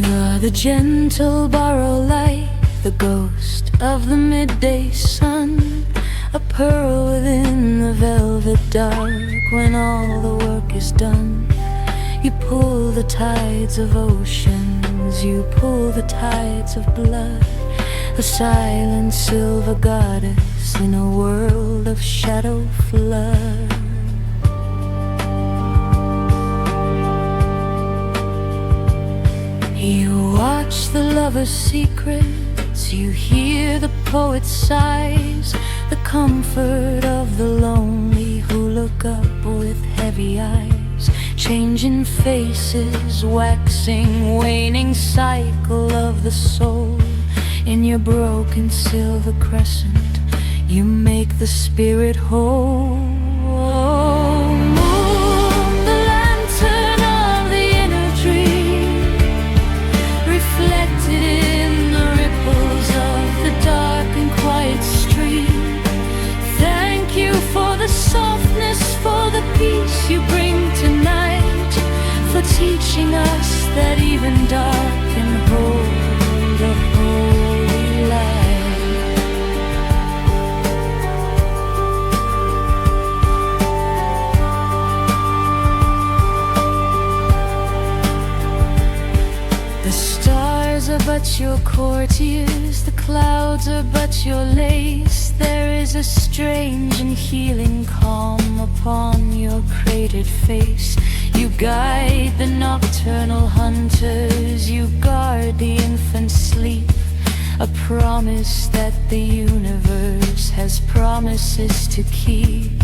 You're the gentle borrow light, the ghost of the midday sun, a pearl within the velvet dark. When all the work is done, you pull the tides of oceans, you pull the tides of blood, a silent silver goddess in a world of shadow flood. You watch the lover's secrets, you hear the poet's sighs, the comfort of the lonely who look up with heavy eyes. Changing faces, waxing, waning cycle of the soul. In your broken silver crescent, you make the spirit whole. Moon, the lantern of the inner dream, reflected in the ripples of the dark and quiet stream. Thank you for the softness, for the peace you bring tonight, for teaching us that even dark can hold a holy light. The stars are but your courtiers, the clouds are but your lace. There is a strange and healing calm upon your cratered face. You guide the nocturnal hunters, you guard the infant's sleep, a promise that the universe has promises to keep.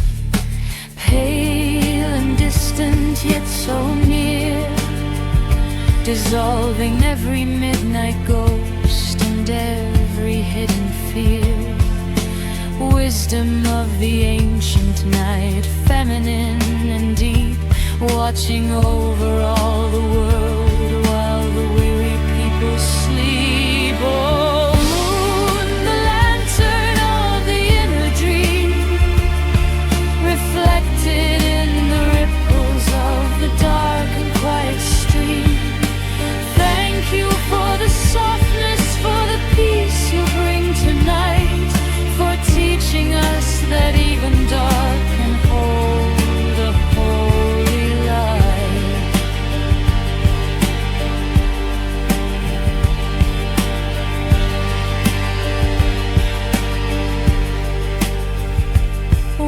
Pale and distant yet so near, dissolving every midnight ghost and every hidden fear. Wisdom of the ancient night, feminine and deep, watching over all the world while the weary people sleep. Oh, moon, the lantern of the inner dream, reflected in the ripples of the dark and quiet stream. Thank you for the softness, for the peace you bring tonight, for teaching us that even dark can hold a holy light.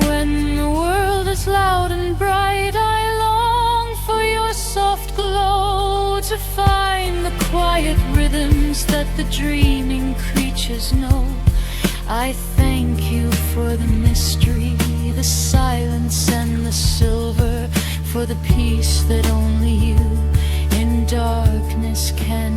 When the world is loud and bright, I long for your soft glow, to find the quiet rhythms that the dreaming creatures know. I thank you for the mystery, the silence and the silver, for the peace that only you in darkness can